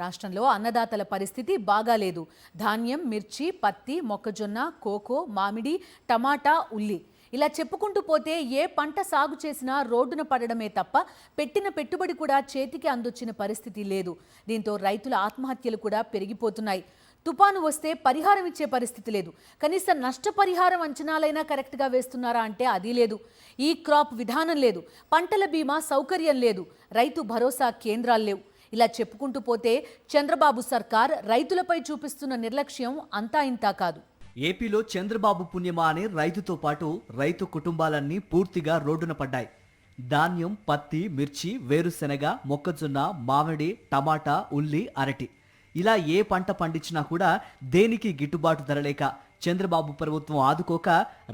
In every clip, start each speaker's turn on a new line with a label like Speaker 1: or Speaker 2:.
Speaker 1: రాష్ట్రంలో అన్నదాతల పరిస్థితి బాగాలేదు. ధాన్యం, మిర్చి, పత్తి, మొక్కజొన్న, కోకో, మామిడి, టమాటా, ఉల్లి ఇలా చెప్పుకుంటూ పోతే ఏ పంట సాగు చేసినా రోడ్డున పడడమే తప్ప పెట్టిన పెట్టుబడి కూడా చేతికి అందొచ్చిన పరిస్థితి లేదు. దీంతో రైతుల ఆత్మహత్యలు కూడా పెరిగిపోతున్నాయి. తుపాను వస్తే పరిహారం ఇచ్చే పరిస్థితి లేదు. కనీసం నష్టపరిహారం అంచనాలైనా కరెక్ట్గా వేస్తున్నారా అంటే అది లేదు. ఈ క్రాప్ విధానం లేదు. పంటల బీమా సౌకర్యం లేదు. రైతు భరోసా కేంద్రాలు లేవు. ఇలా చెప్పుకుంటూ పోతే చంద్రబాబు సర్కార్ రైతులపై చూపిస్తున్న నిర్లక్ష్యం అంతా ఇంతా కాదు.
Speaker 2: ఏపీలో చంద్రబాబు పుణ్యమా అనే రైతుతో పాటు రైతు కుటుంబాలన్నీ పూర్తిగా రోడ్డున పడ్డాయి. ధాన్యం, పత్తి, మిర్చి, వేరుశెనగ, మొక్కజొన్న, మామిడి, టమాటా, ఉల్లి, అరటి ఇలా ఏ పంట పండించినా కూడా దేనికి గిట్టుబాటు ధర లేక చంద్రబాబు ప్రభుత్వం ఆదుకోక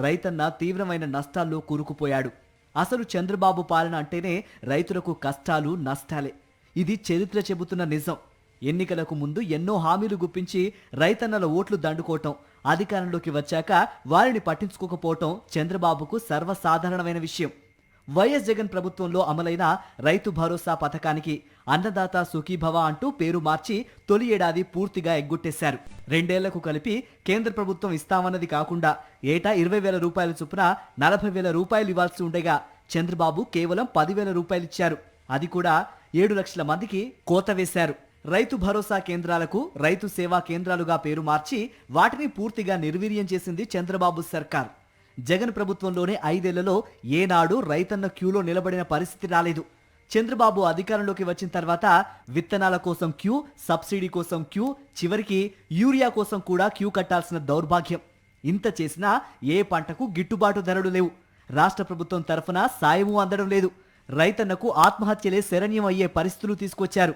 Speaker 2: రైతన్న తీవ్రమైన నష్టాల్లో కూరుకుపోయాడు. అసలు చంద్రబాబు పాలన అంటేనే రైతులకు కష్టాలు, నష్టాలే. ఇది చరిత్ర చెబుతున్న నిజం. ఎన్నికలకు ముందు ఎన్నో హామీలు గుప్పించి రైతన్నల ఓట్లు దండుకోవటం, అధికారంలోకి వచ్చాక వారిని పట్టించుకోకపోవటం చంద్రబాబుకు సర్వసాధారణమైన విషయం. వైఎస్ జగన్ ప్రభుత్వంలో అమలైన రైతు భరోసా పథకానికి అన్నదాత సుఖీభవ అంటూ పేరు మార్చి తొలి ఏడాది పూర్తిగా ఎగ్గొట్టేశారు. 2 ఏళ్లకు కలిపి కేంద్ర ప్రభుత్వం ఇస్తామన్నది కాకుండా ఏటా 20,000 రూపాయల చొప్పున 40,000 రూపాయలు ఇవ్వాల్సి ఉండగా చంద్రబాబు కేవలం 10,000 రూపాయలు ఇచ్చారు. అది కూడా 7 లక్షల మందికి కోత వేశారు. రైతు భరోసా కేంద్రాలకు రైతు సేవా కేంద్రాలుగా పేరు మార్చి వాటిని పూర్తిగా నిర్వీర్యం చేసింది చంద్రబాబు సర్కార్. జగన్ ప్రభుత్వంలోనే 5 ఏళ్లలో ఏనాడు రైతన్న క్యూలో నిలబడిన పరిస్థితి రాలేదు. చంద్రబాబు అధికారంలోకి వచ్చిన తర్వాత విత్తనాల కోసం క్యూ, సబ్సిడీ కోసం క్యూ, చివరికి యూరియా కోసం కూడా క్యూ కట్టాల్సిన దౌర్భాగ్యం. ఇంత చేసినా ఏ పంటకు గిట్టుబాటు ధరలు లేవు. రాష్ట్ర ప్రభుత్వం తరఫున సాయము అందడం లేదు. రైతన్నకు ఆత్మహత్యలే శరణ్యం అయ్యే పరిస్థితులు తీసుకొచ్చారు.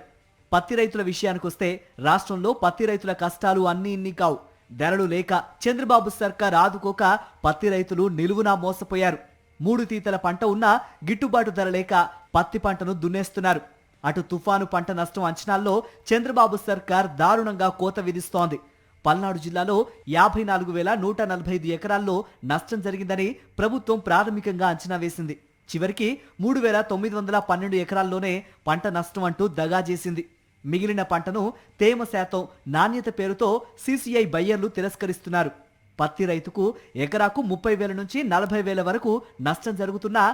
Speaker 2: పత్తి రైతుల విషయానికొస్తే రాష్ట్రంలో పత్తి రైతుల కష్టాలు అన్నీ ఇన్ని కావు. ధరలు లేక చంద్రబాబు సర్కార్ ఆదుకోక పత్తి రైతులు నిలువునా మోసపోయారు. 3 తీతల పంట ఉన్నా గిట్టుబాటు ధర లేక పత్తి పంటను దున్నేస్తున్నారు. అటు తుఫాను పంట నష్టం అంచనాల్లో చంద్రబాబు సర్కార్ దారుణంగా కోత విధిస్తోంది. పల్నాడు జిల్లాలో 54,145 ఎకరాల్లో నష్టం జరిగిందని ప్రభుత్వం ప్రాథమికంగా అంచనా వేసింది. చివరికి 3,912 ఎకరాల్లోనే పంట నష్టం అంటూ దగా చేసింది. మిగిలిన పంటను తేమ శాతం, నాణ్యత పేరుతో సిసిఐ బయ్యర్లు తిరస్కరిస్తున్నారు. పత్తి రైతుకు ఎకరాకు 30,000 నుంచి 40,000 వరకు నష్టం జరుగుతున్నా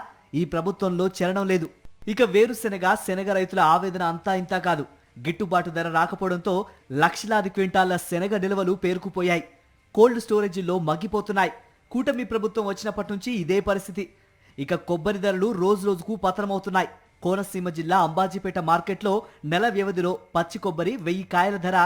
Speaker 2: ఈ ప్రభుత్వంలో చలనం లేదు. ఇక వేరుశెనగ, శనగ రైతుల ఆవేదన అంతా ఇంతా కాదు. గిట్టుబాటు ధర రాకపోవడంతో లక్షలాది క్వింటాళ్ల శనగ నిల్వలు పేరుకుపోయాయి. కోల్డ్ స్టోరేజీల్లో మగ్గిపోతున్నాయి. కూటమి ప్రభుత్వం వచ్చినప్పటి నుంచి ఇదే పరిస్థితి. ఇక కొబ్బరి ధరలు రోజురోజుకు పతనమవుతున్నాయి. కోనసీమ జిల్లా అంబాజీపేట మార్కెట్లో నెల వ్యవధిలో పచ్చి కొబ్బరి 1000 కాయల ధర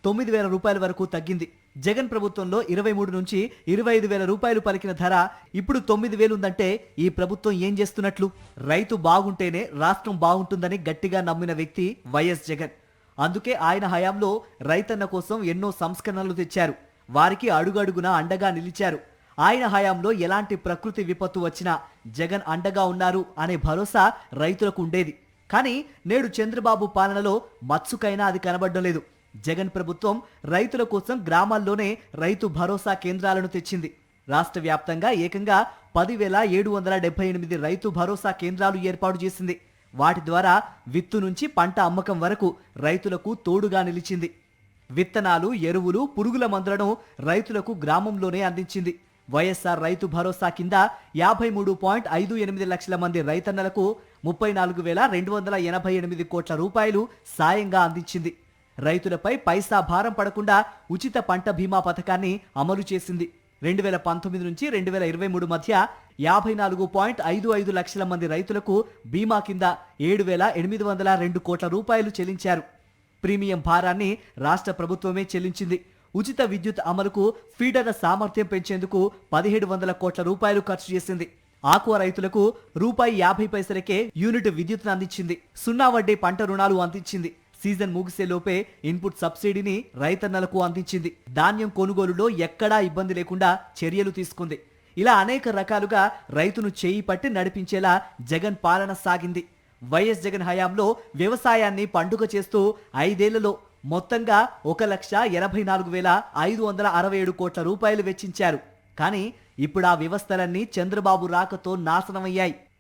Speaker 2: 9,000 రూపాయల వరకు తగ్గింది. జగన్ ప్రభుత్వంలో 23 నుంచి 25,000 రూపాయలు పలికిన ధర ఇప్పుడు 9,000 ఉందంటే ఈ ప్రభుత్వం ఏం చేస్తున్నట్లు? రైతు బాగుంటేనే రాష్ట్రం బాగుంటుందని గట్టిగా నమ్మిన వ్యక్తి వైఎస్ జగన్. అందుకే ఆయన హయాంలో రైతన్న కోసం ఎన్నో సంస్కరణలు తెచ్చారు. వారికి అడుగడుగునా అండగా నిలిచారు. ఆయన హయాంలో ఎలాంటి ప్రకృతి విపత్తు వచ్చినా జగన్ అండగా ఉన్నారు అనే భరోసా రైతులకు ఉండేది. కానీ నేడు చంద్రబాబు పాలనలో మచ్చుకైనా అది కనబడడం లేదు. జగన్ ప్రభుత్వం రైతుల కోసం గ్రామాల్లోనే రైతు భరోసా కేంద్రాలను తెచ్చింది. రాష్ట్ర వ్యాప్తంగా ఏకంగా 10,778 రైతు భరోసా కేంద్రాలు ఏర్పాటు చేసింది. వాటి ద్వారా విత్తు నుంచి పంట అమ్మకం వరకు రైతులకు తోడుగా నిలిచింది. విత్తనాలు, ఎరువులు, పురుగుల మందులను రైతులకు గ్రామంలోనే అందించింది. వైఎస్ఆర్ రైతు భరోసా కింద 53.58 లక్షల మంది రైతన్నలకు 34,288 కోట్ల రూపాయలు సాయంగా అందించింది. రైతులపై పైసా భారం పడకుండా ఉచిత పంట బీమా పథకాన్ని అమలు చేసింది. 2019 నుంచి 2023 మధ్య 54.55 లక్షల మంది రైతులకు బీమా కింద 7,802 కోట్ల రూపాయలు చెల్లించారు. ప్రీమియం భారాన్ని రాష్ట్ర ప్రభుత్వమే చెల్లించింది. ఉచిత విద్యుత్ అమలుకు ఫీడర్ల సామర్థ్యం పెంచేందుకు 1,700 కోట్ల రూపాయలు ఖర్చు చేసింది. ఆక్వా రైతులకు ₹50 యూనిట్ విద్యుత్ను అందించింది. 0 వడ్డీ పంట రుణాలు అందించింది. సీజన్ ముగిసే లోపే ఇన్పుట్ సబ్సిడీని రైతన్నలకు అందించింది. ధాన్యం కొనుగోలులో ఎక్కడా ఇబ్బంది లేకుండా చర్యలు తీసుకుంది. ఇలా అనేక రకాలుగా రైతును చేయి పట్టి నడిపించేలా జగన్ పాలన సాగింది. వైఎస్ జగన్ హయాంలో వ్యవసాయాన్ని పండుగ చేస్తూ 5 ఏళ్లలో మొత్తంగా 1,84,567 కోట్ల రూపాయలు వెచ్చించారు. కానీ ఇప్పుడు ఆ వ్యవస్థలన్నీ చంద్రబాబు రాకతో నాశనమయ్యాయి.